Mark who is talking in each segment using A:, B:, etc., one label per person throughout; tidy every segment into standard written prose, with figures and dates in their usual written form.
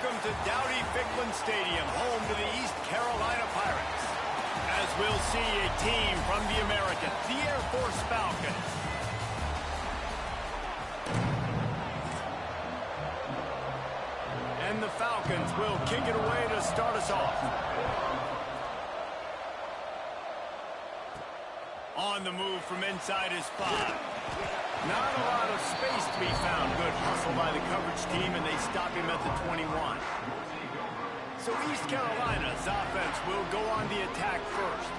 A: Welcome to Dowdy-Ficklen Stadium, home to the East Carolina Pirates. As we'll see a team from the American, the Air Force Falcons. And the Falcons will kick it away to start us off. On the move from inside his 5. Not a lot of space to be found. Good hustle by the coverage team, and they stop him at the 21. So East Carolina's offense will go on the attack first.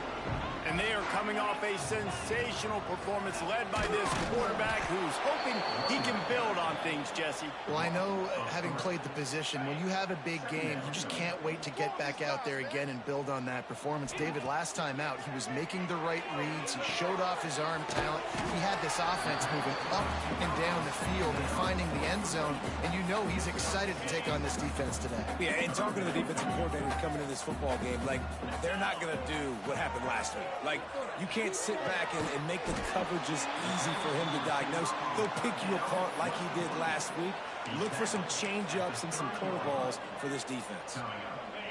A: And they are coming off a sensational performance led by this quarterback who's hoping he can build on things, Jesse.
B: Well, I know, having played the position, when you have a big game, you just can't wait to get back out there again and build on that performance. David, last time out, he was making the right reads. He showed off his arm talent. He had this offense moving up and down the field and finding the end zone. And you know he's excited to take on this defense today.
C: Yeah, and talking to the defensive coordinator coming in this football game, like, they're not going to do what happened last week. Like, you can't sit back and make the coverages easy for him to diagnose. He'll pick you apart like he did last week. Look for some change-ups and some curveballs for this defense.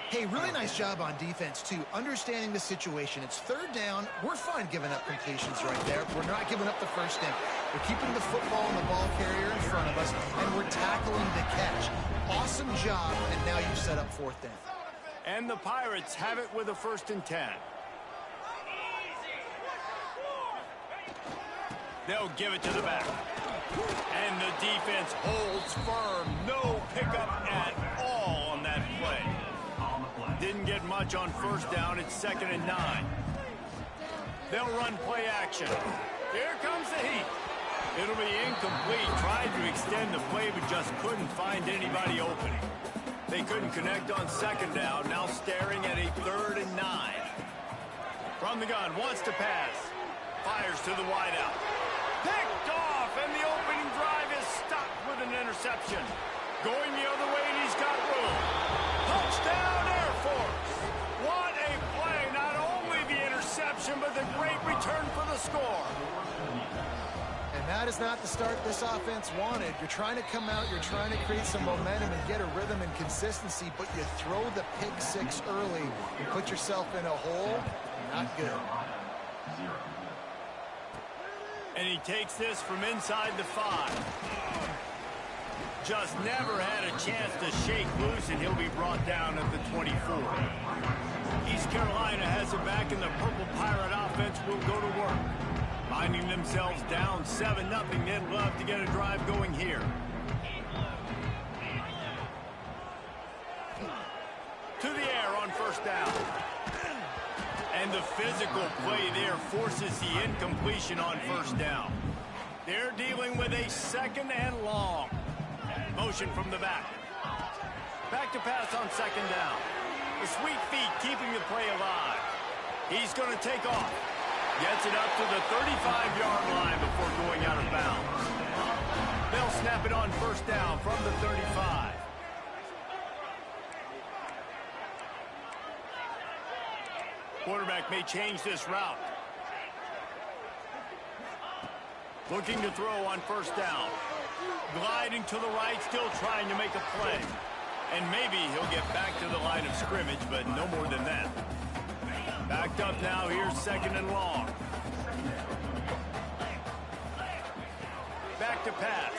B: Hey, really nice job on defense, too. Understanding the situation. It's third down. We're fine giving up completions right there. We're not giving up the first down. We're keeping the football and the ball carrier in front of us, and we're tackling the catch. Awesome job, and now you've set up fourth down.
A: And the Pirates have it with a 1st and 10. They'll give it to the back. And the defense holds firm. No pickup at all on that play. Didn't get much on first down. It's 2nd and 9. They'll run play action. Here comes the heat. It'll be incomplete. Tried to extend the play, but just couldn't find anybody opening. They couldn't connect on 2nd down. Now staring at a 3rd and 9. From the gun, wants to pass. Fires to the wideout. Picked off, and the opening drive is stopped with an interception. Going the other way, and he's got room. Touchdown, Air Force! What a play! Not only the interception, but the great return for the score.
B: And that is not the start this offense wanted. You're trying to come out, you're trying to create some momentum and get a rhythm and consistency, but you throw the pick 6 early and put yourself in a hole. Not good.
A: And he takes this from inside the 5. Just never had a chance to shake loose, and he'll be brought down at the 24. East Carolina has it back, and the Purple Pirate offense will go to work. Finding themselves down 7-0, they'd love to get a drive going here. To the air on 1st down. And the physical play there forces the incompletion on 1st down. They're dealing with a 2nd and long. Motion from the back. Back to pass on 2nd down. The sweet feet keeping the play alive. He's going to take off. Gets it up to the 35-yard line before going out of bounds. They'll snap it on 1st down from the 35. Quarterback may change this route. Looking to throw on 1st down. Gliding to the right, still trying to make a play. And maybe he'll get back to the line of scrimmage, but no more than that. Backed up now, here's 2nd and long. Back to pass.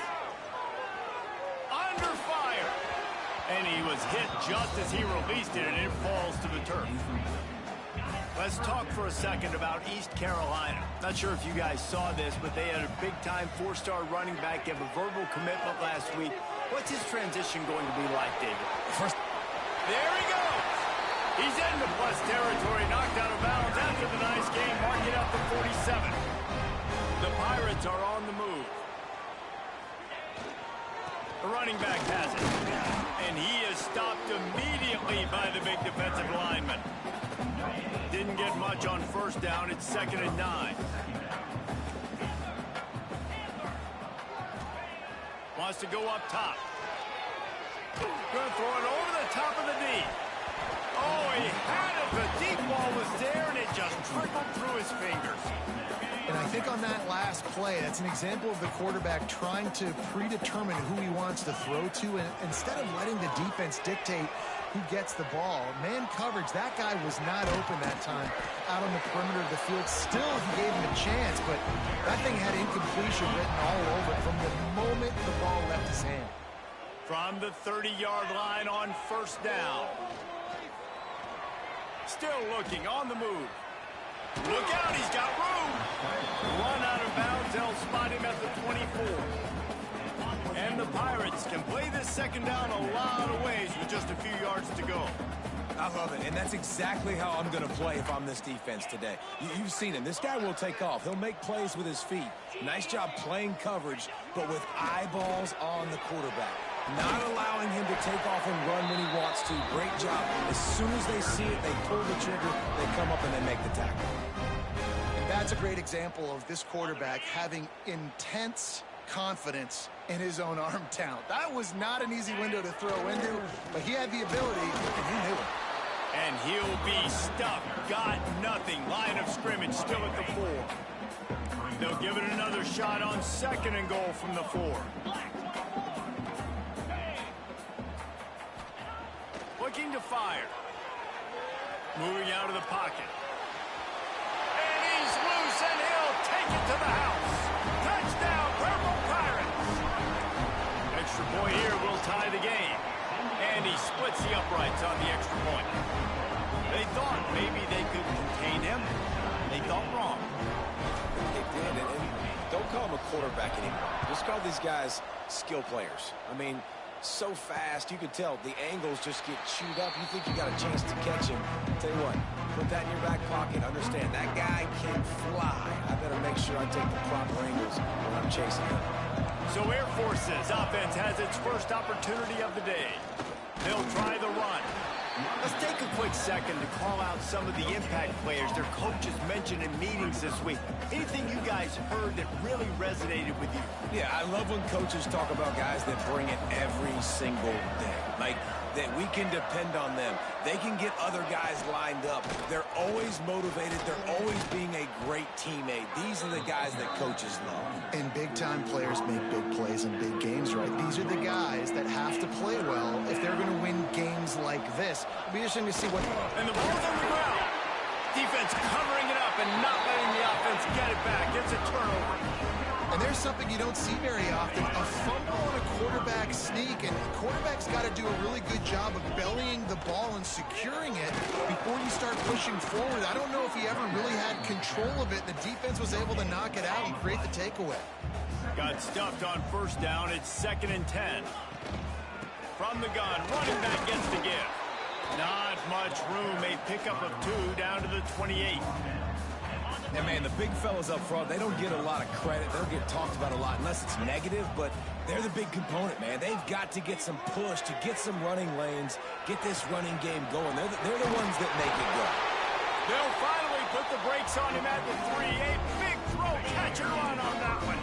A: Under fire. And he was hit just as he released it, and it falls to the turf. Let's talk for a second about East Carolina. Not sure if you guys saw this, but they had a big-time 4-star running back give a verbal commitment last week. What's his transition going to be like, David? There he goes! He's into plus territory, knocked out of bounds after the nice game, marking out the 47. The Pirates are on the move. The running back has it. And he is stopped immediately by the big defensive lineman. Didn't get much on 1st down. It's 2nd and 9. Wants to go up top. Going to throw it over the top of the knee. Oh, he had it. The deep ball was there, and it just trickled through his fingers.
B: And I think on that last play, that's an example of the quarterback trying to predetermine who he wants to throw to, and instead of letting the defense dictate who gets the ball. Man coverage, that guy was not open that time out on the perimeter of the field. Still, he gave him a chance, but that thing had incompletion written all over it from the moment the ball left his hand.
A: From the 30-yard line on first down. Still looking, on the move. Look out, he's got room. Run out of bounds, they'll spot him at the 24. And the Pirates can play this second down a lot of ways with just a few yards to go.
C: I love it, and that's exactly how I'm going to play if I'm this defense today. You've seen him. This guy will take off. He'll make plays with his feet. Nice job playing coverage, but with eyeballs on the quarterback. Not allowing him to take off and run when he wants to. Great job. As soon as they see it, they pull the trigger, they come up and they make the tackle.
B: And that's a great example of this quarterback having intense confidence in his own arm talent. That was not an easy window to throw into, but he had the ability, and he knew it.
A: And he'll be stuffed. Got nothing. Line of scrimmage still at the 4. They'll give it another shot on second and goal from the 4. Looking to fire. Moving out of the pocket. And he's loose, and he'll take it to the house. Touchdown, Purple Pirates. Extra point here will tie the game. And he splits the uprights on the extra point. They thought maybe they could contain him. They thought wrong.
C: They did, and don't call him a quarterback anymore. Just call these guys skill players. I mean, so fast, you can tell the angles just get chewed up. You think you got a chance to catch him. Tell you what, put that in your back pocket. Understand, that guy can fly. I better make sure I take the proper angles when I'm chasing him.
A: So Air Force's offense has its first opportunity of the day. They'll try the run. Let's take a quick second to call out some of the impact players their coaches mentioned in meetings this week. Anything you guys heard that really resonated with you?
C: Yeah, I love when coaches talk about guys that bring it every single day. Like, that we can depend on them. They can get other guys lined up. They're always motivated. They're always being a great teammate. These are the guys that coaches love.
B: And big-time players make big plays in big games, right? These are the guys that have to play well if they're going to win games like this. It'll be interesting to see what...
A: And the ball's on the ground. Defense covering it up and not letting the offense get it back. It's a turnover.
B: And there's something you don't see very often, a fumble and a quarterback sneak, and the quarterback's got to do a really good job of bellying the ball and securing it before you start pushing forward. I don't know if he ever really had control of it, and the defense was able to knock it out and create the takeaway.
A: Got stuffed on first down. It's 2nd and 10. From the gun, running back gets the give. Not much room, a pickup of 2 down to the 28.
C: And, man, the big fellas up front, they don't get a lot of credit. They don't get talked about a lot unless it's negative, but they're the big component, man. They've got to get some push, to get some running lanes, get this running game going. They're the ones that make it go.
A: They'll finally put the brakes on him at the 3. A big throw, catch and run on that one.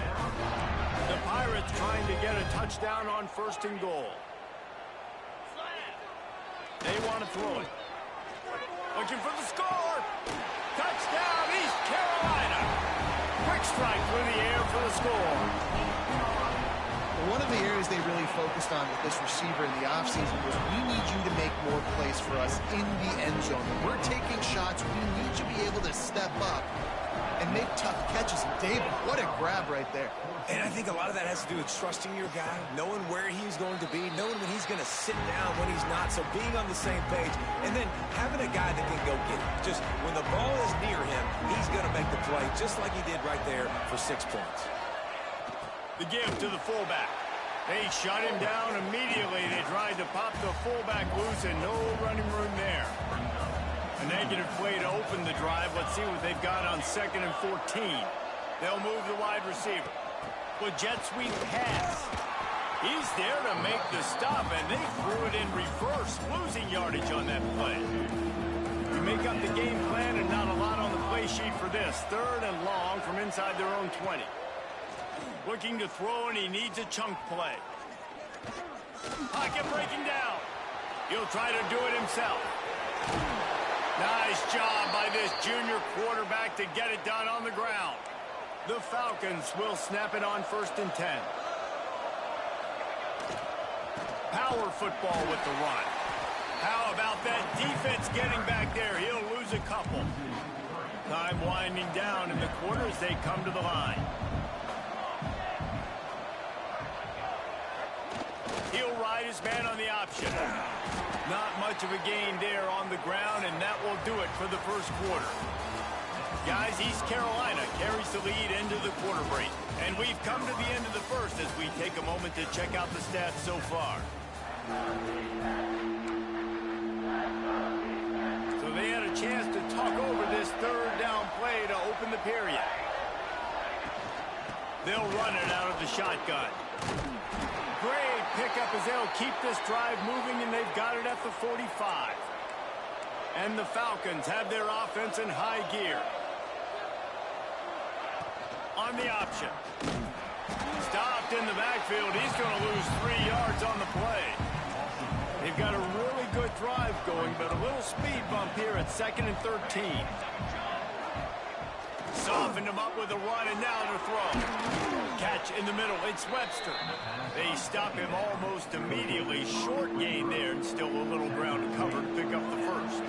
A: The Pirates trying to get a touchdown on 1st and goal. They want to throw it. Looking for the score. Touchdown, East Carolina. Quick strike through the air for the score.
B: One of the areas they really focused on with this receiver in the offseason was we need you to make more plays for us in the end zone. When we're taking shots, we need you to be able to step up and make tough catches. David, what a grab right there.
C: And I think a lot of that has to do with trusting your guy, knowing where he's going to be, knowing when he's going to sit down, when he's not, so being on the same page, and then having a guy that can go get it. Just when the ball is near him, he's going to make the play, just like he did right there for 6 points.
A: The give to the fullback. They shut him down immediately. They tried to pop the fullback loose, and no running room there. A negative play to open the drive. Let's see what they've got on 2nd and 14. They'll move the wide receiver. With jet sweep pass. He's there to make the stop, and they threw it in reverse, losing yardage on that play. You make up the game plan, and not a lot on the play sheet for this. 3rd and long from inside their own 20. Looking to throw, and he needs a chunk play. Pocket breaking down. He'll try to do it himself. Nice job by this junior quarterback to get it done on the ground. The Falcons will snap it on 1st and 10. Power football with the run. How about that defense getting back there? He'll lose a couple. Time winding down in the quarter as they come to the line. He'll ride his man on the option. Not much of a gain there on the ground, and that will do it for the first quarter. Guys, East Carolina carries the lead into the quarter break. And we've come to the end of the first as we take a moment to check out the stats so far. So they had a chance to talk over this 3rd down play to open the period. They'll run it out of the shotgun. Great pickup as they'll keep this drive moving, and they've got it at the 45. And the Falcons have their offense in high gear. On the option. Stopped in the backfield. He's going to lose 3 yards on the play. They've got a really good drive going, but a little speed bump here at 2nd and 13. Softened him up with a run, and now to throw. Catch in the middle. It's Webster. They stop him almost immediately. Short gain there, and still a little ground to cover to pick up the first.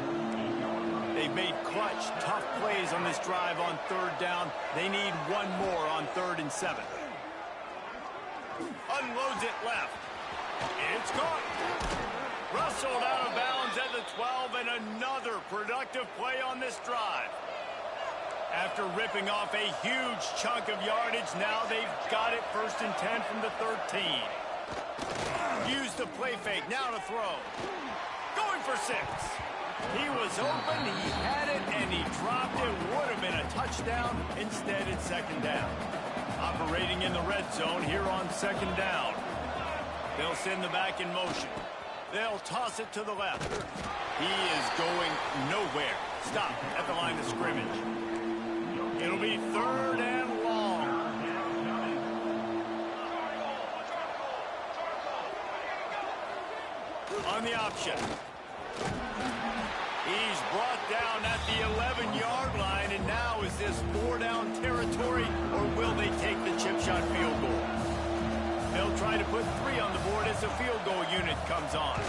A: They've made clutch, tough plays on this drive on 3rd down. They need one more on 3rd and 7. Unloads it left. It's caught. Rustled out of bounds at the 12, and another productive play on this drive. After ripping off a huge chunk of yardage, now they've got it 1st and 10 from the 13. Use the play fake, now to throw. Going for 6. He was open, he had it, and he dropped it. Would have been a touchdown. Instead, it's 2nd down. Operating in the red zone here on 2nd down. They'll send the back in motion. They'll toss it to the left. He is going nowhere. Stop at the line of scrimmage. It'll be 3rd and long. On the option. He's brought down at the 11-yard line, and now is this 4-down territory, or will they take the chip shot field goal? They'll try to put 3 on the board as the field goal unit comes on.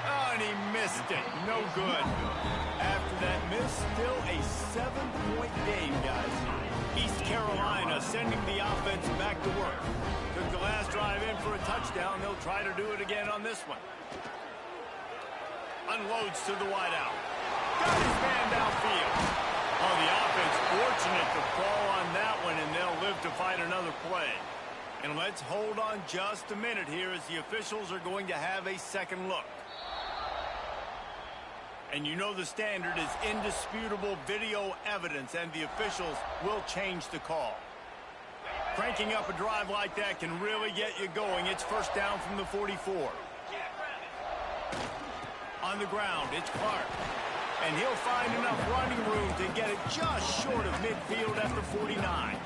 A: Oh, and he missed it. No good. After that miss, still a 7-point game, guys. East Carolina sending the offense back to work. Took the last drive in for a touchdown. They'll try to do it again on this one. Unloads to the wideout. Got his man downfield. Oh, the offense fortunate to fall on that one, and they'll live to fight another play. And let's hold on just a minute here as the officials are going to have a second look. And you know the standard is indisputable video evidence, and the officials will change the call. Cranking up a drive like that can really get you going. It's 1st down from the 44. On the ground, it's Clark. And he'll find enough running room to get it just short of midfield at the 49.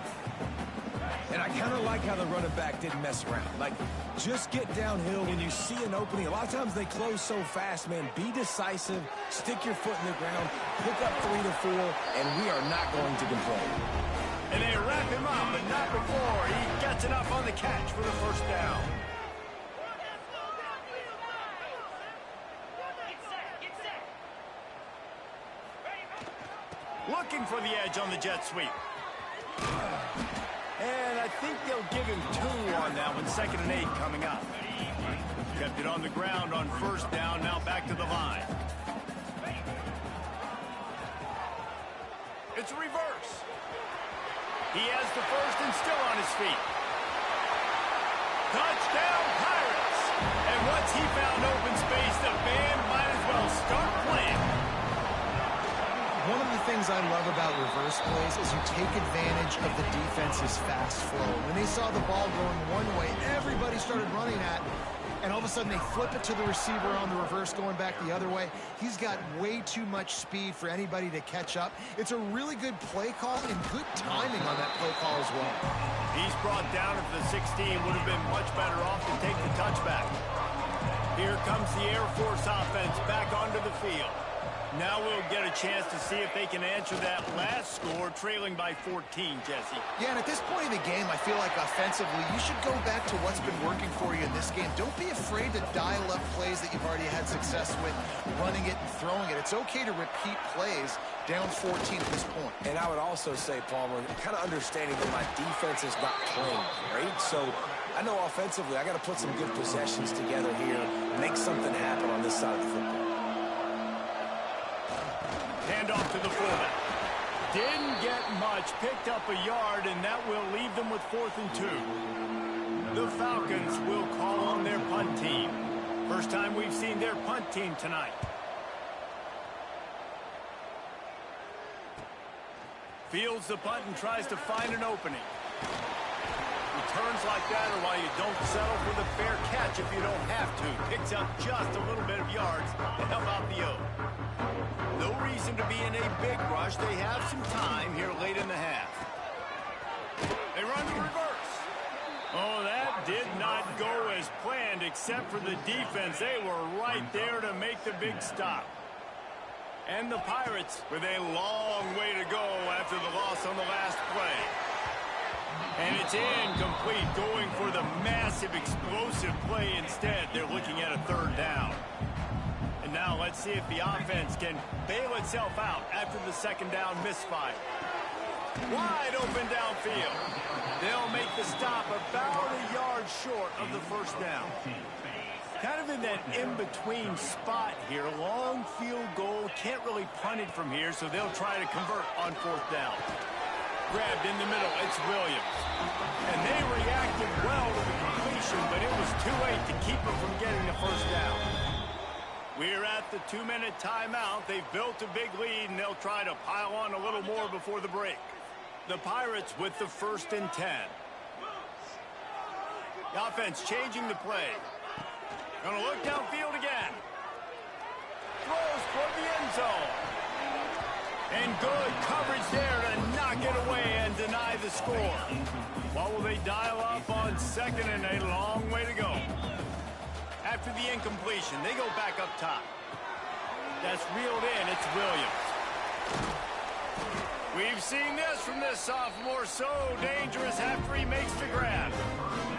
C: And I kind of like how the running back didn't mess around. Like, just get downhill when you see an opening. A lot of times they close so fast, man. Be decisive, stick your foot in the ground, pick up 3 to 4, and we are not going to complain.
A: And they wrap him up, but not before he gets enough on the catch for the 1st down. Looking for the edge on the jet sweep. And I think they'll give him 2 on that one. 2nd and 8 coming up. Kept it on the ground on 1st down. Now back to the line. It's a reverse. He has the 1st and still on his feet. Touchdown Pirates. And once he found open space, the band might as well start playing.
B: One of the things I love about reverse plays is you take advantage of the defense's fast flow. When they saw the ball going one way, everybody started running at, and all of a sudden they flip it to the receiver on the reverse going back the other way. He's got way too much speed for anybody to catch up. It's a really good play call and good timing on that play call as well.
A: He's brought down at the 16. Would have been much better off to take the touchback. Here comes the Air Force offense back onto the field. Now we'll get a chance to see if they can answer that last score, trailing by 14, Jesse.
B: Yeah, and at this point in the game, I feel like offensively, you should go back to what's been working for you in this game. Don't be afraid to dial up plays that you've already had success with, running it and throwing it. It's okay to repeat plays down 14 at this point.
C: And I would also say, Palmer, kind of understanding that my defense is not playing great, so I know offensively I got to put some good possessions together here, make something happen on this side of the football.
A: Handoff to the fullback. Didn't get much, picked up a yard, and that will leave them with 4th and 2. The Falcons will call on their punt team. First time we've seen their punt team tonight. Fields the punt and tries to find an opening. Returns like that are why you don't settle for the fair catch if you don't have to. Picks up just a little bit of yards to help out the O. No reason to be in a big rush. They have some time here late in the half. They run to reverse. Oh, that did not go as planned except for the defense. They were right there to make the big stop. And the Pirates with a long way to go after the loss on the last play. And it's incomplete, going for the massive explosive play instead. They're looking at a 3rd down. And now let's see if the offense can bail itself out after the 2nd down misfire. Wide open downfield. They'll make the stop about a yard short of the 1st down. Kind of in that in-between spot here. Long field goal. Can't really punt it from here, so they'll try to convert on 4th down. Grabbed in the middle. It's Williams. And they reacted well to the completion, but it was too late to keep them from getting the 1st down. We're at the 2-minute timeout. They've built a big lead, and they'll try to pile on a little more before the break. The Pirates with the 1st and 10. The offense changing the play. Gonna look downfield again. Throws toward the end zone. And good coverage there to knock it away and deny the score. What will they dial up on 2nd and a long way to go? After the incompletion, they go back up top. That's reeled in. It's Williams. We've seen this from this sophomore. So dangerous after he makes the grab.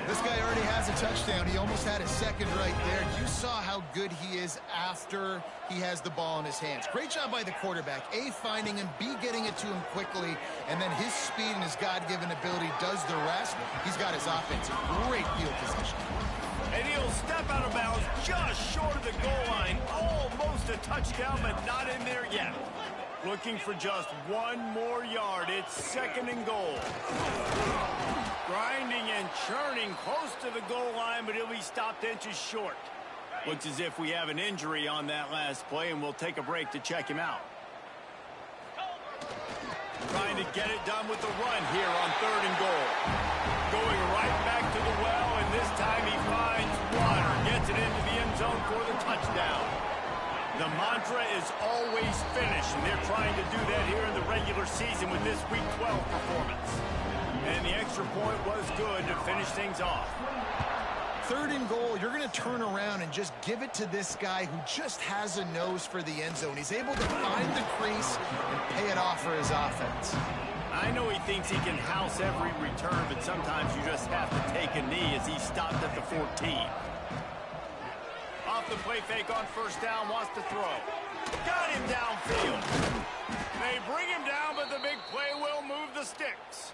B: This guy already has a touchdown. He almost had a 2nd right there. You saw how good he is after he has the ball in his hands. Great job by the quarterback. A, finding him, B, getting it to him quickly, and then his speed and his God-given ability does the rest. He's got his offense in great field position.
A: And he'll step out of bounds just short of the goal line. Almost a touchdown, but not in there yet. Looking for just 1 more yard. It's 2nd and goal. Grinding and churning close to the goal line, but he'll be stopped inches short. Looks as if we have an injury on that last play, and we'll take a break to check him out. Trying to get it done with the run here on 3rd and goal. Going right back to the well, and this time he finds water. Gets it into the end zone for the touchdown. The mantra is always finish, and they're trying to do that here in the regular season with this Week 12 performance. And the extra point was good to finish things off.
B: 3rd and goal, you're going to turn around and just give it to this guy who just has a nose for the end zone. He's able to find the crease and pay it off for his offense.
A: I know he thinks he can house every return, but sometimes you just have to take a knee as he stopped at the 14. Off the play fake on 1st down, wants to throw. Got him downfield. They bring him down, but the big play will move the sticks.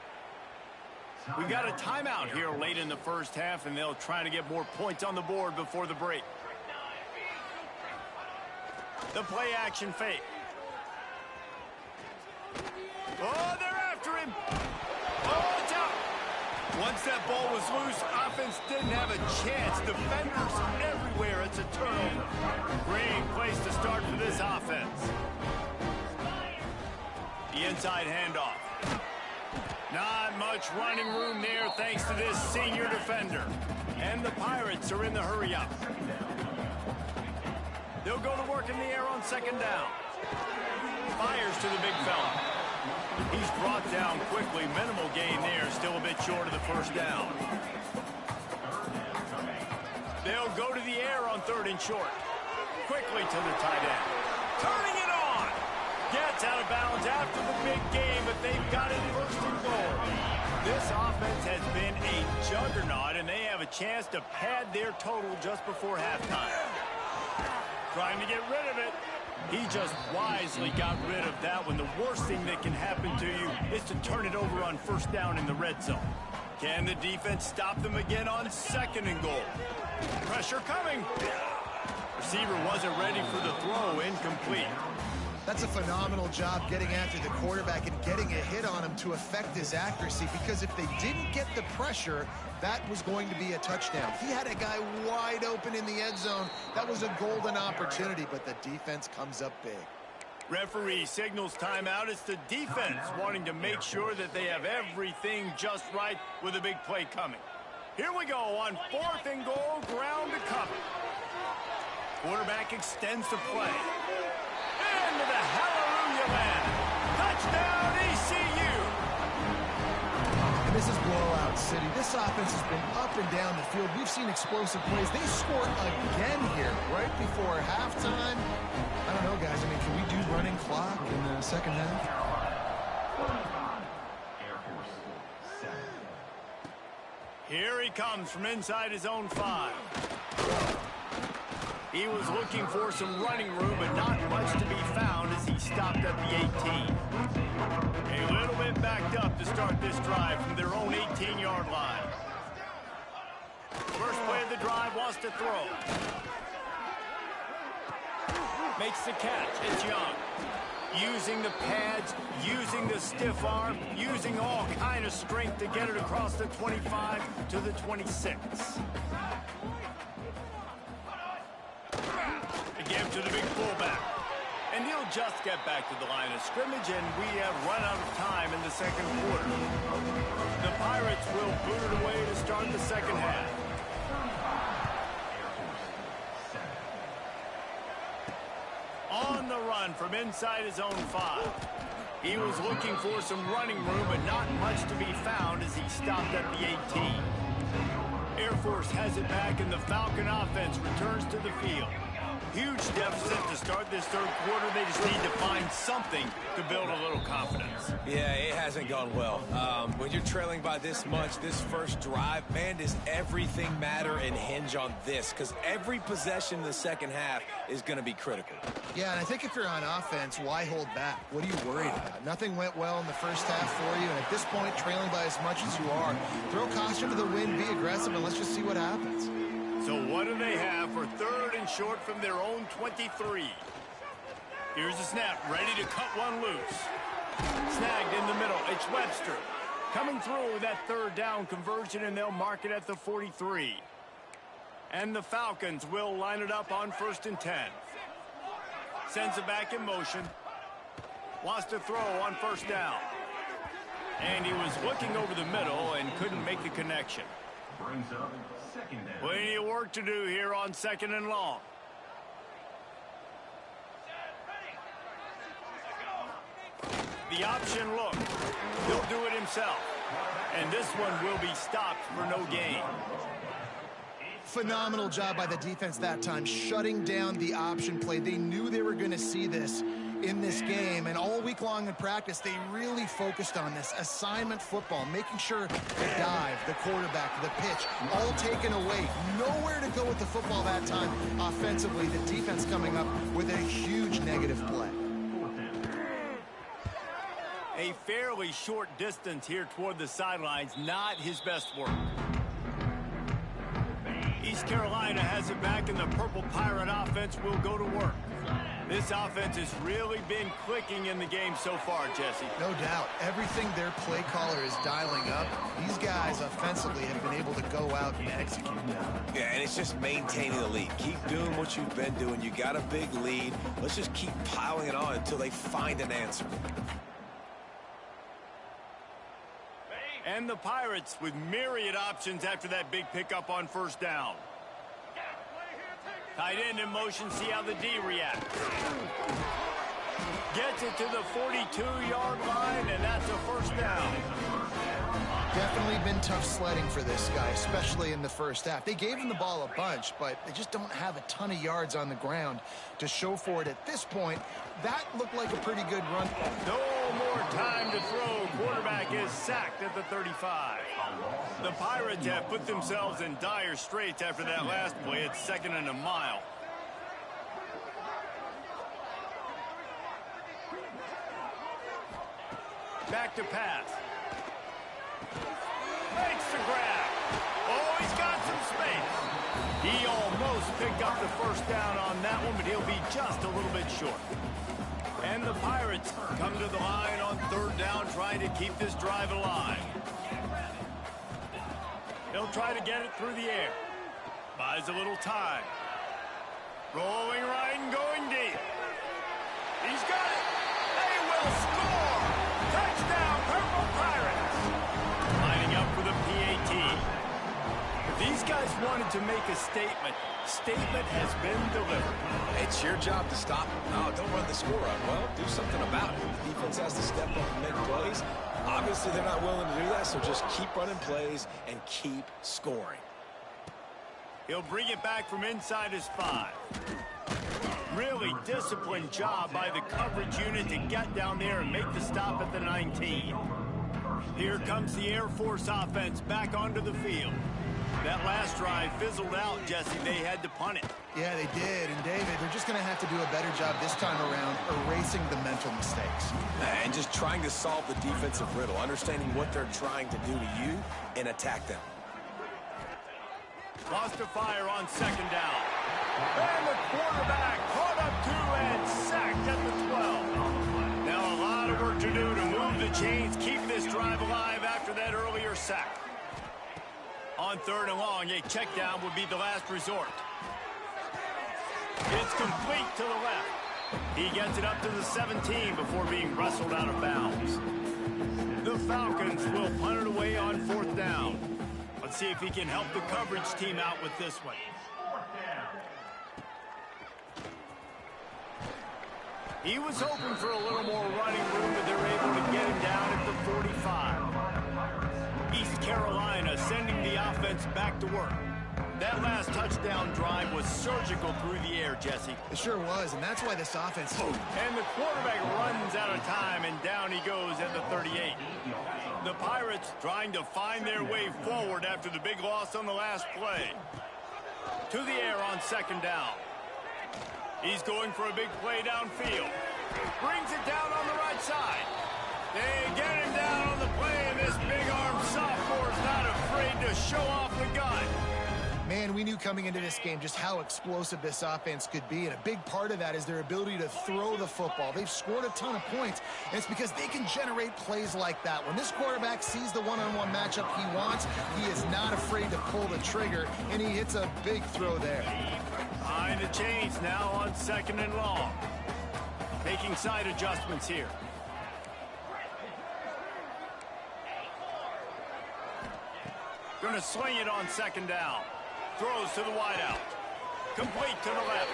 A: We got a timeout here late in the 1st half, and they'll try to get more points on the board before the break. The play action fake. Oh, they're after him. Oh, it's out. Once that ball was loose, offense didn't have a chance. Defenders everywhere. It's a turnover. Great place to start for this offense. The inside handoff. Not much running room there thanks to this senior defender. And the Pirates are in the hurry up. They'll go to work in the air on 2nd down. Fires to the big fella. He's brought down quickly. Minimal gain there. Still a bit short of the 1st down. They'll go to the air on 3rd and short. Quickly to the tight end. Gets out of bounds after the big game, but they've got it first and goal. This offense has been a juggernaut, and they have a chance to pad their total just before halftime. Trying to get rid of it. He just wisely got rid of that one. The worst thing that can happen to you is to turn it over on first down in the red zone. Can the defense stop them again on second and goal? Pressure coming. Receiver wasn't ready for the throw. Incomplete.
B: That's a phenomenal job getting after the quarterback and getting a hit on him to affect his accuracy, because if they didn't get the pressure, that was going to be a touchdown. He had a guy wide open in the end zone. That was a golden opportunity, but the defense comes up big.
A: Referee signals timeout. It's the defense wanting to make sure that they have everything just right with a big play coming. Here we go on 4th and goal, ground to cover. Quarterback extends the play. Into the hallelujah land. Touchdown, ECU.
B: And this is blowout city. This offense has been up and down the field. We've seen explosive plays. They score again here right before halftime. I don't know, guys. I mean, can we do running clock in the second half?
A: Here he comes from inside his own 5. He was looking for some running room, but not much to be found as he stopped at the 18. A little bit backed up to start this drive from their own 18-yard line. First play of the drive, wants to throw. Makes the catch. It's Young. Using the pads, using the stiff arm, using all kind of strength to get it across the 25 to the 26. Give to the big fullback. And he'll just get back to the line of scrimmage, and we have run out of time in the second quarter. The Pirates will boot it away to start the second half. On the run from inside his own 5. He was looking for some running room, but not much to be found as he stopped at the 18. Air Force has it back, and the Falcon offense returns to the field. Huge deficit to start this third quarter. They just need to find something to build a little confidence.
C: Yeah, it hasn't gone well. When you're trailing by this much, this first drive, man, does everything matter and hinge on this? Because every possession in the second half is going to be critical.
B: Yeah, and I think if you're on offense, why hold back? What are you worried about? Nothing went well in the first half for you, and at this point, trailing by as much as you are, throw caution to the wind, be aggressive, and let's just see what happens.
A: So what do they have for 3rd and short from their own 23? Here's the snap, ready to cut one loose. Snagged in the middle, it's Webster. Coming through with that 3rd down conversion, and they'll mark it at the 43. And the Falcons will line it up on 1st and 10. Sends it back in motion. Wants to throw on 1st down. And he was looking over the middle and couldn't make the connection.
D: Brings up second down.
A: Plenty of work to do here on 2nd and long. The option look. He'll do it himself. And this one will be stopped for no gain.
B: Phenomenal job by the defense that time, shutting down the option play. They knew they were going to see this in this game, and all week long in practice, they really focused on this assignment football, making sure the dive, the quarterback, the pitch, all taken away. Nowhere to go with the football that time offensively. The defense coming up with a huge negative play.
A: A fairly short distance here toward the sidelines, not his best work. East Carolina has it back, and the Purple Pirate offense will go to work. This offense has really been clicking in the game so far, Jesse.
B: No doubt. Everything their play caller is dialing up, these guys offensively have been able to go out and execute now.
C: Yeah, and it's just maintaining the lead. Keep doing what you've been doing. You got a big lead. Let's just keep piling it on until they find an answer.
A: And the Pirates with myriad options after that big pickup on 1st down. Tight end in motion, see how the D reacts. Gets it to the 42-yard line, and that's a 1st down.
B: Definitely been tough sledding for this guy, especially in the first half. They gave him the ball a bunch, but they just don't have a ton of yards on the ground to show for it at this point. That looked like a pretty good run.
A: No more time to throw. Quarterback is sacked at the 35. The Pirates have put themselves in dire straits after that last play. It's 2nd and a mile. Back to pass. Makes the grab. Oh, he's got some space. He almost picked up the first down on that one, but he'll be just a little bit short. And the Pirates come to the line on 3rd down, trying to keep this drive alive. He'll try to get it through the air. Buys a little time. Rolling right and going deep. He's got it. They will score. Touchdown, Purple Pirates. Lining up for the PAT. If these guys wanted to make a statement, statement has been delivered.
C: It's your job to stop them. No, don't run the score up. Well, do something about it. The defense has to step up and make plays. Obviously, they're not willing to do that, so just keep running plays and keep scoring.
A: He'll bring it back from inside his 5. Really disciplined job by the coverage unit to get down there and make the stop at the 19. Here comes the Air Force offense back onto the field. That last drive fizzled out, Jesse. They had to punt it.
B: Yeah, they did. And, David, they're just going to have to do a better job this time around erasing the mental mistakes.
C: And just trying to solve the defensive riddle, understanding what they're trying to do to you and attack them.
A: Lost to fire on 2nd down. And the quarterback caught up to and sacked at the 12. Now a lot of work to do to move the chains, keep this drive alive after that earlier sack. On 3rd and long, a check down would be the last resort. It's complete to the left. He gets it up to the 17 before being wrestled out of bounds. The Falcons will punt it away on 4th down. Let's see if he can help the coverage team out with this one. He was hoping for a little more running room, but they're able to get him down at the 45. East Carolina sending the offense back to work. That last touchdown drive was surgical through the air, Jesse.
B: It sure was, and that's why this offense...
A: And the quarterback runs out of time, and down he goes at the 38. The Pirates trying to find their way forward after the big loss on the last play. To the air on 2nd down. He's going for a big play downfield. Brings it down on the right side. They get him down on the play, and this big-armed sophomore is not afraid to show off the gun.
B: Man, we knew coming into this game just how explosive this offense could be, and a big part of that is their ability to throw the football. They've scored a ton of points, and it's because they can generate plays like that. When this quarterback sees the one-on-one matchup he wants, he is not afraid to pull the trigger, and he hits a big throw there.
A: Behind the chains now on 2nd and long. Making side adjustments here. Going to swing it on 2nd down. Throws to the wideout. Complete to the left.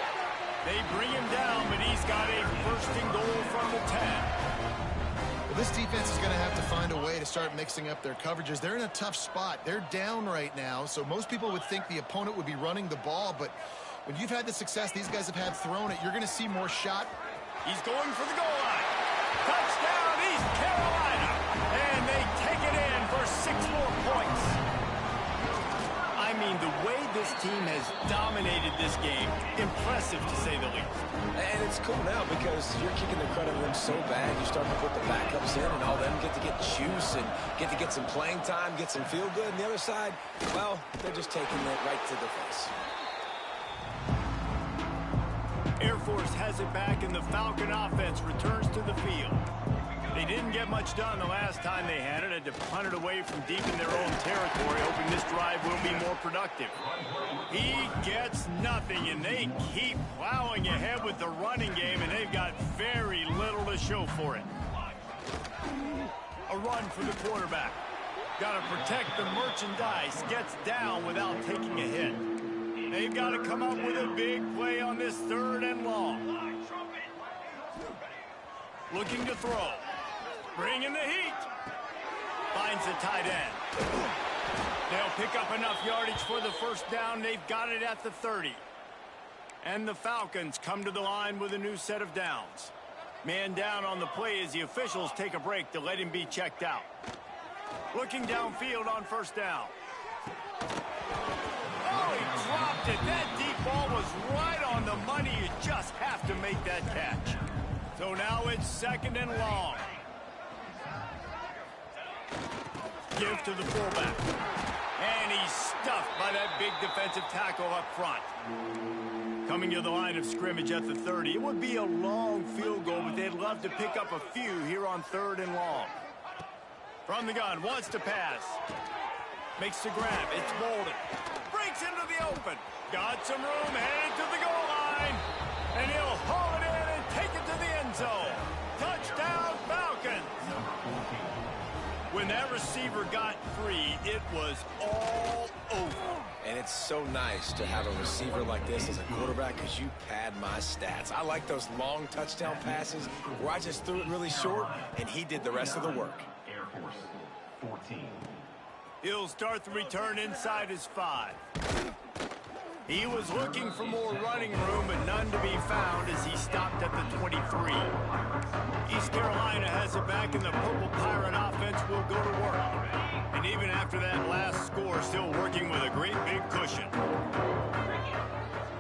A: They bring him down, but he's got a 1st and goal from the 10.
B: Well, this defense is going to have to find a way to start mixing up their coverages. They're in a tough spot. They're down right now, so most people would think the opponent would be running the ball, but when you've had the success these guys have had throwing it, you're going to see more shot.
A: He's going for the goal line. Touchdown, East Carolina. And they take it in for 6 more points. I mean, the way this team has dominated this game, impressive to say the least.
C: And it's cool now because you're kicking the credit of them so bad. You start to put the backups in, and all them get to get juice and get to get some playing time, get some feel good. And the other side, well, they're just taking it right to the face.
A: Air Force has it back, and the Falcon offense returns to the field. They didn't get much done the last time they had it. Had to punt it away from deep in their own territory, hoping this drive will be more productive. He gets nothing, and they keep plowing ahead with the running game, and they've got very little to show for it. A run for the quarterback. Got to protect the merchandise. Gets down without taking a hit. They've got to come up with a big play on this 3rd and long. Looking to throw. Bringing the heat. Finds the tight end. They'll pick up enough yardage for the first down. They've got it at the 30. And the Falcons come to the line with a new set of downs. Man down on the play as the officials take a break to let him be checked out. Looking downfield on first down. Oh, he dropped it. That deep ball was right on the money. You just have to make that catch. So now it's second and long. Give to the fullback. And he's stuffed by that big defensive tackle up front. Coming to the line of scrimmage at the 30. It would be a long field goal, but they'd love to pick up a few here on third and long. From the gun, wants to pass. Makes the grab. It's Bolden. Breaks into the open. Got some room, headed to the goal line. And he'll haul it in and take it to the end zone. Touchdown, Falcons. When that receiver got free, it was all over.
C: And it's so nice to have a receiver like this as a quarterback because you pad my stats. I like those long touchdown passes where I just threw it really short and he did the rest of the work.
D: Air Force 14.
A: He'll start the return inside his 5. He was looking for more running room, but none to be found as he stopped at the 23. East Carolina has it back, and the Purple Pirate offense will go to work. And even after that last score, still working with a great big cushion.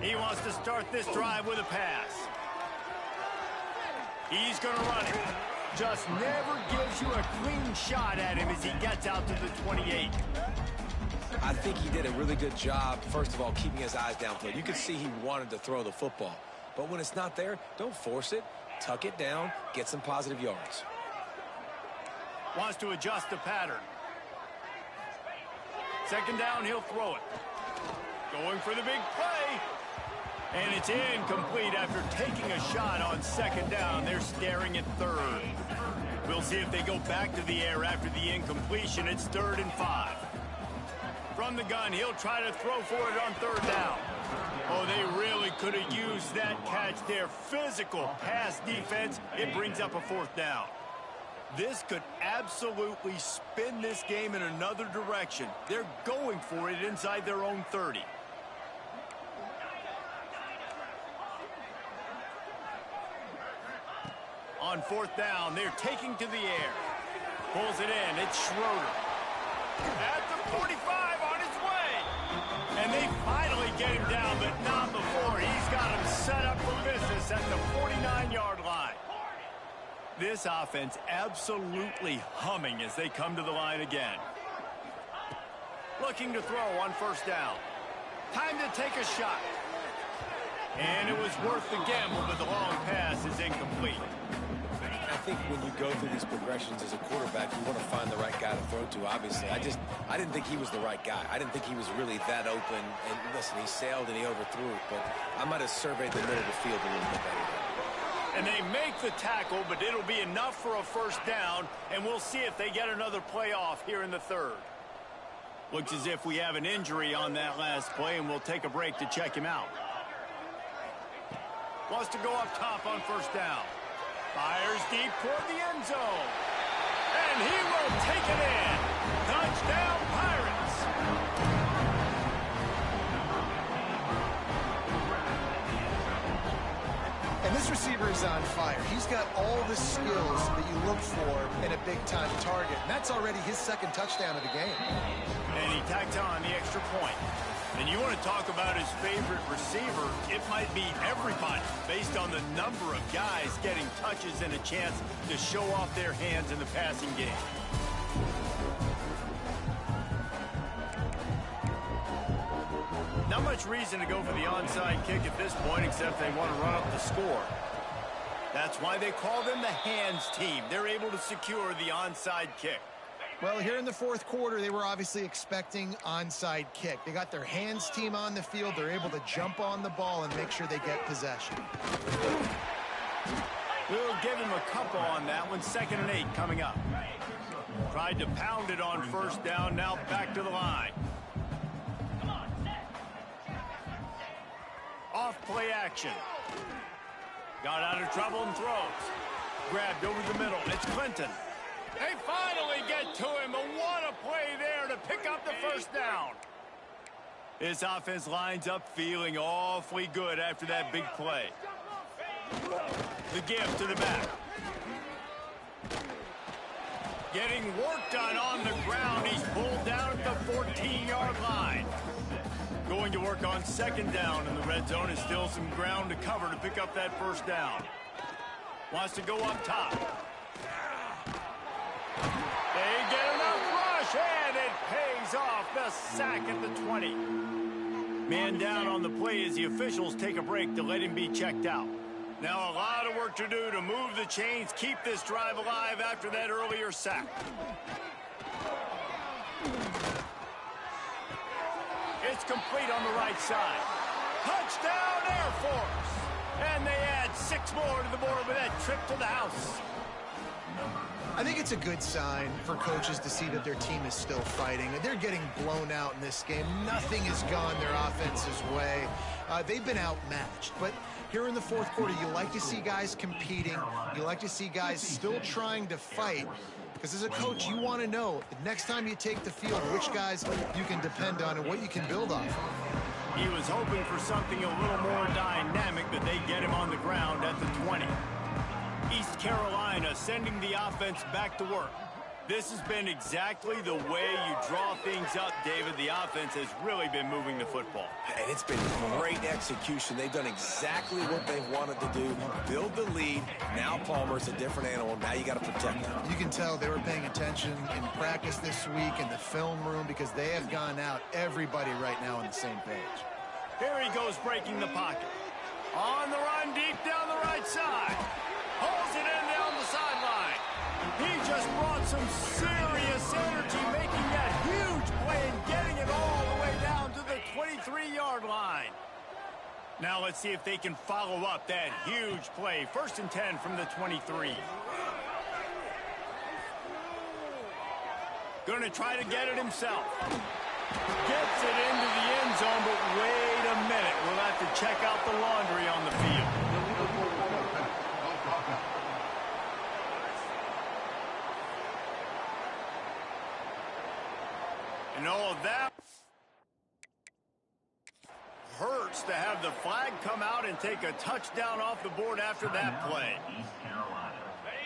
A: He wants to start this drive with a pass. He's going to run it. Just never gives you a clean shot at him as he gets out to the 28.
C: I think he did a really good job, first of all, keeping his eyes downfield. You could see he wanted to throw the football. But when it's not there, don't force it. Tuck it down, get some positive yards.
A: Wants to adjust the pattern. Second down, he'll throw it. Going for the big play. And it's incomplete after taking a shot on second down. They're staring at third. We'll see if they go back to the air after the incompletion. It's 3rd and 5. From the gun, he'll try to throw for it on third down. Oh, they really could have used that catch there. Physical pass defense. It brings up a 4th down. This could absolutely spin this game in another direction. They're going for it inside their own 30. On 4th down, they're taking to the air. Pulls it in. It's Schroeder. At the 45 on his way. And they finally get him down, but not before. He's got him set up for business at the 49-yard line. This offense absolutely humming as they come to the line again. Looking to throw on 1st down. Time to take a shot. And it was worth the gamble, but the long pass is incomplete.
C: I think when you go through these progressions as a quarterback, you want to find the right guy to throw to, obviously. I didn't think he was the right guy. I didn't think he was really that open. And listen, he sailed and he overthrew it, but I might have surveyed the middle of the field a little bit better.
A: And they make the tackle, but it'll be enough for a 1st down, and we'll see if they get another play off here in the 3rd. Looks as if we have an injury on that last play, and we'll take a break to check him out. Wants to go up top on 1st down. Fires deep toward the end zone. And he will take it in. Touchdown, Pirates.
B: And this receiver is on fire. He's got all the skills that you look for in a big-time target. And that's already his 2nd touchdown of the game.
A: And he tacked on the extra point. And you want to talk about his favorite receiver, it might be everybody based on the number of guys getting touches and a chance to show off their hands in the passing game. Not much reason to go for the onside kick at this point except they want to run up the score. That's why they call them the hands team. They're able to secure the onside kick.
B: Well, here in the 4th quarter, they were obviously expecting onside kick. They got their hands team on the field. They're able to jump on the ball and make sure they get possession.
A: We'll give him a couple on that one. 2nd and 8 coming up. Tried to pound it on 1st down. Now back to the line. Off play action. Got out of trouble and throws. Grabbed over the middle. It's Clinton. They finally get to him, but what a play there to pick up the first down. This offense lines up feeling awfully good after that big play. The give to the back. Getting work done on the ground. He's pulled down at the 14-yard line. Going to work on second down in the red zone. Is still some ground to cover to pick up that first down. Wants to go up top. They get enough rush, and it pays off. The sack at the 20. Man down on the play as the officials take a break to let him be checked out. Now a lot of work to do to move the chains, keep this drive alive after that earlier sack. It's complete on the right side. Touchdown, Air Force! And they add 6 more to the board with that trip to the house.
B: I think it's a good sign for coaches to see that their team is still fighting. They're getting blown out in this game. Nothing has gone their offense's way. They've been outmatched. But here in the fourth quarter, you like to see guys competing. You like to see guys still trying to fight. Because as a coach, you want to know the next time you take the field, which guys you can depend on and what you can build off.
A: He was hoping for something a little more dynamic, but they get him on the ground at the 20. East Carolina sending the offense back to work. This has been exactly the way you draw things up, David. The offense has really been moving the football.
C: And it's been great execution. They've done exactly what they wanted to do. Build the lead. Now Palmer's a different animal. Now you got to protect them.
B: You can tell they were paying attention in practice this week in the film room because they have gone out, everybody right now on the same page.
A: Here he goes breaking the pocket. On the run deep down the right side. Pulls it in down the sideline. He just brought some serious energy, making that huge play and getting it all the way down to the 23-yard line. Now let's see if they can follow up that huge play. 1st and 10 from the 23. Going to try to get it himself. Gets it into the end zone, but wait a minute. We'll have to check out the laundry on the field. And all of that hurts to have the flag come out and take a touchdown off the board after that play.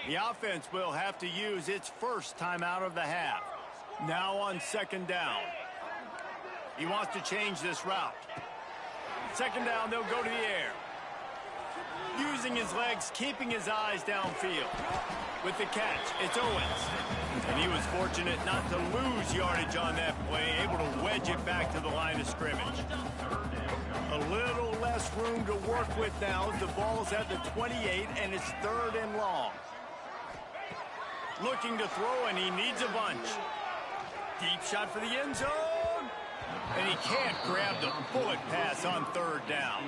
A: The offense will have to use its first timeout of the half. Now on second down. He wants to change this route. Second down, they'll go to the air. Using his legs, keeping his eyes downfield. With the catch, it's Owens. And he was fortunate not to lose yardage on that play, able to wedge it back to the line of scrimmage. A little less room to work with now. The ball's at the 28, and it's 3rd and long. Looking to throw, and he needs a bunch. Deep shot for the end zone. And he can't grab the bullet pass on 3rd down.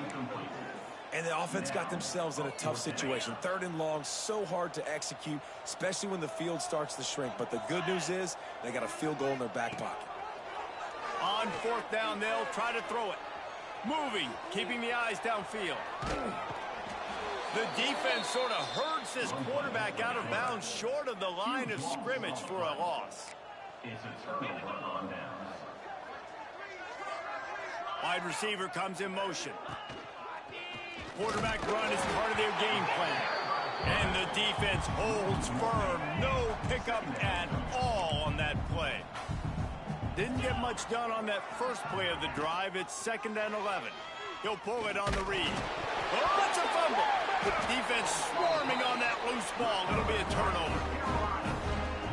C: And the offense got themselves in a tough situation. 3rd and long, so hard to execute, especially when the field starts to shrink. But the good news is they got a field goal in their back pocket.
A: On 4th down, they'll try to throw it. Moving, keeping the eyes downfield. The defense sort of herds this quarterback out of bounds short of the line of scrimmage for a loss.
D: It's a turnover on downs.
A: Wide receiver comes in motion. Quarterback run is part of their game plan. And the defense holds firm. No pickup at all on that play. Didn't get much done on that first play of the drive. It's 2nd and 11. He'll pull it on the read. Oh, it's a fumble. The defense swarming on that loose ball. It'll be a turnover.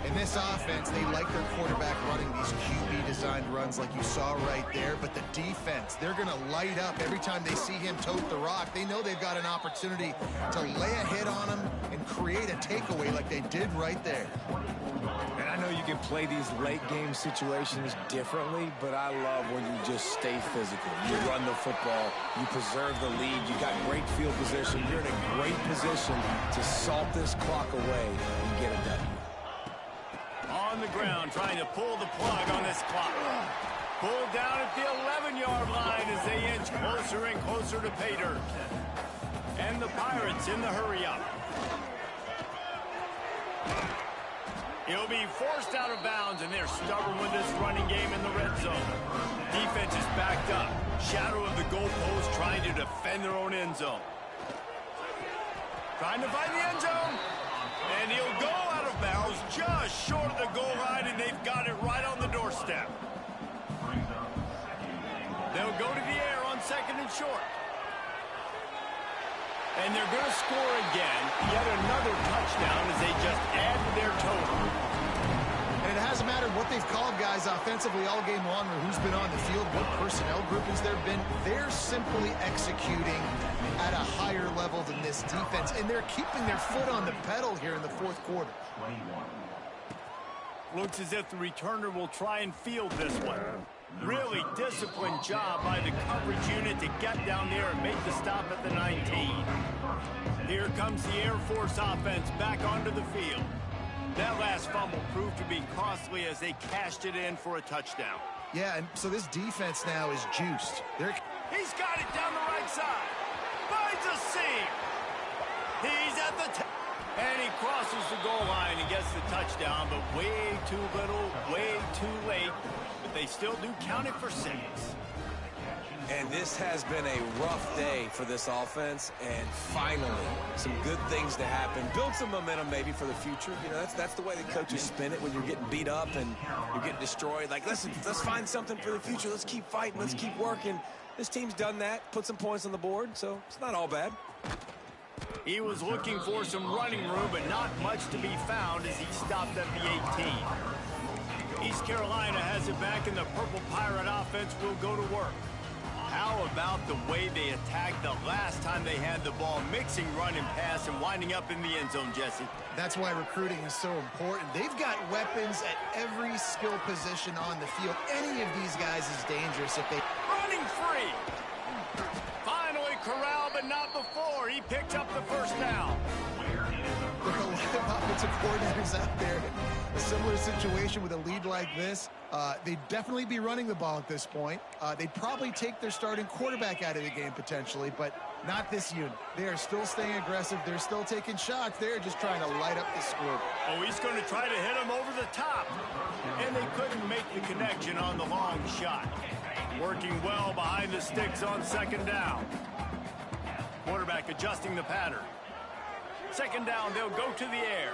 B: In this offense, they like their quarterback running these QB-designed runs like you saw right there, but the defense, they're going to light up every time they see him tote the rock. They know they've got an opportunity to lay a hit on him and create a takeaway like they did right there.
C: And I know you can play these late-game situations differently, but I love when you just stay physical. You run the football, you preserve the lead, you got great field position. You're in a great position to salt this clock away and get it done.
A: On the ground, trying to pull the plug on this clock. Pulled down at the 11-yard line as they inch closer and closer to pay dirt. And the Pirates in the hurry-up. He'll be forced out of bounds, and they're stubborn with this running game in the red zone. Defense is backed up. Shadow of the goalpost trying to defend their own end zone. Trying to find the end zone. And he'll go out of bounds just short of the goal line, and they've got it right on the doorstep. They'll go to the air on second and short. And they're going to score again. Yet another touchdown as they just add to their total.
B: And it hasn't mattered what they've called guys offensively all game long or who's been on the field, what personnel groupings there have been. They're simply executing at a higher level than this defense. And they're keeping their foot on the pedal here in the fourth quarter.
A: Looks as if the returner will try and field this one. Really disciplined job by the coverage unit to get down there and make the stop at the 19. Here comes the Air Force offense back onto the field. That last fumble proved to be costly as they cashed it in for a touchdown.
B: Yeah, and so this defense now is juiced.
A: He's got it down the right side. Finds a seam. He's at the and he crosses the goal line and gets the touchdown, but way too little, way too late. But they still do count it for 6.
C: And this has been a rough day for this offense, and finally, some good things to happen. Build some momentum maybe for the future. You know, that's the way the coaches spin it when you're getting beat up and you're getting destroyed. Like, listen, let's find something for the future. Let's keep fighting. Let's keep working. This team's done that, put some points on the board, so it's not all bad.
A: He was looking for some running room, but not much to be found as he stopped at the 18. East Carolina has it back, and the Purple Pirate offense will go to work. How about the way they attacked the last time they had the ball, mixing run and pass and winding up in the end zone, Jesse?
B: That's why recruiting is so important. They've got weapons at every skill position on the field. Any of these guys is dangerous if they...
A: Running free! Finally corralled, but not before. He picked up the first down.
B: There are a lot of offensive coordinators out there. A similar situation with a lead like this. They'd definitely be running the ball at this point. They'd probably take their starting quarterback out of the game potentially, but not this unit. They are still staying aggressive. They're still taking shots. They're just trying to light up the scoreboard.
A: Oh, he's going to try to hit him over the top. And they couldn't make the connection on the long shot. Working well behind the sticks on second down. Quarterback adjusting the pattern. Second down, they'll go to the air.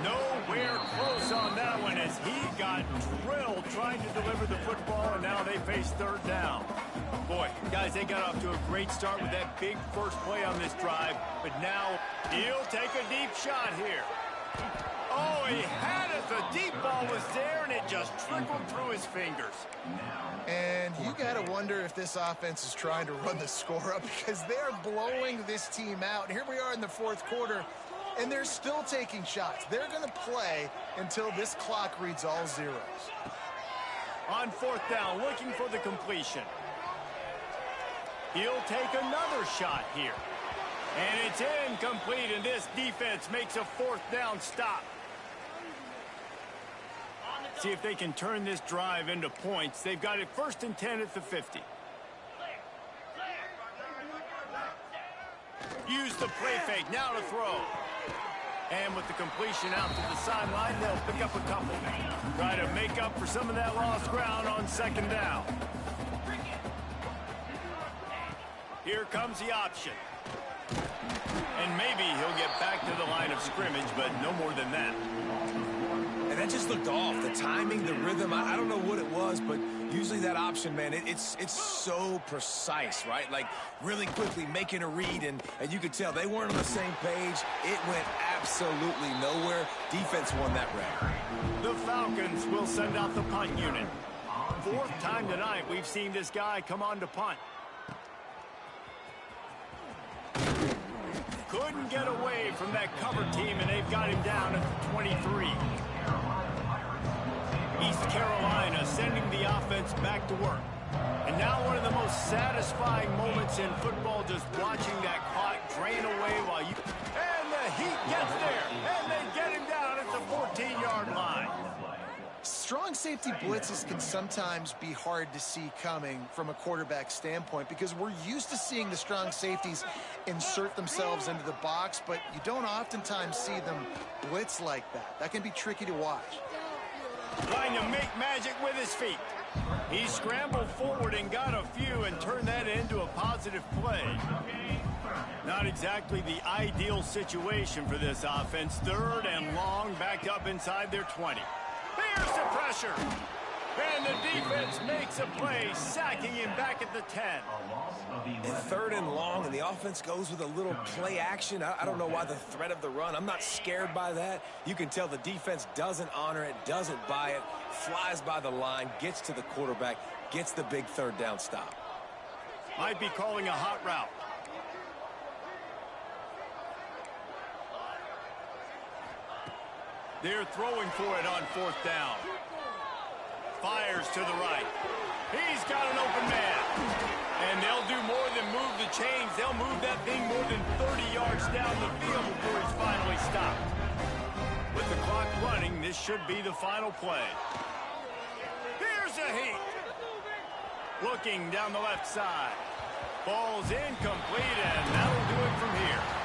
A: Nowhere close on that one as he got drilled trying to deliver the football, and now they face third down. Boy, guys, they got off to a great start with that big first play on this drive, but now he'll take a deep shot here. Oh, he had it. The deep ball was there, and it just trickled through his fingers.
B: And you got to wonder if this offense is trying to run the score up because they're blowing this team out. Here we are in the fourth quarter, and they're still taking shots. They're going to play until this clock reads all zeros.
A: On fourth down, looking for the completion. He'll take another shot here. And it's incomplete, and this defense makes a fourth down stop. See if they can turn this drive into points. They've got it 1st and 10 at the 50. Use the play fake, now to throw. And with the completion out to the sideline, they'll pick up a couple. Try to make up for some of that lost ground on second down. Here comes the option. And maybe he'll get back to the line of scrimmage, but no more than that.
C: And that just looked off. The timing, the rhythm, I don't know what it was, but usually that option, man, it's so precise, right? Like really quickly making a read, and you could tell they weren't on the same page. It went absolutely nowhere. Defense won that round.
A: The Falcons will send out the punt unit. 4th time tonight we've seen this guy come on to punt. Couldn't get away from that cover team, and they've got him down at the 23. East Carolina sending the offense back to work. And now one of the most satisfying moments in football, just watching that clock drain away while you... And the Heat gets there, and they get him down at the 14-yard line.
B: Strong safety blitzes can sometimes be hard to see coming from a quarterback standpoint because we're used to seeing the strong safeties insert themselves into the box, but you don't oftentimes see them blitz like that. That can be tricky to watch.
A: Trying to make magic with his feet. He scrambled forward and got a few and turned that into a positive play. Not exactly the ideal situation for this offense. 3rd and long, backed up inside their 20. Here's the pressure. And the defense makes a play, sacking him back at the 10.
C: And 3rd and long, and the offense goes with a little play action. I don't know why the threat of the run. I'm not scared by that. You can tell the defense doesn't honor it, doesn't buy it, flies by the line, gets to the quarterback, gets the big 3rd down stop.
A: Might be calling a hot route. They're throwing for it on 4th down. Fires to the right. He's got an open man. And they'll do more than move the chains. They'll move that thing more than 30 yards down the field before he's finally stopped. With the clock running, this should be the final play. Here's a heat. Looking down the left side. Ball's incomplete, and that'll do it from here.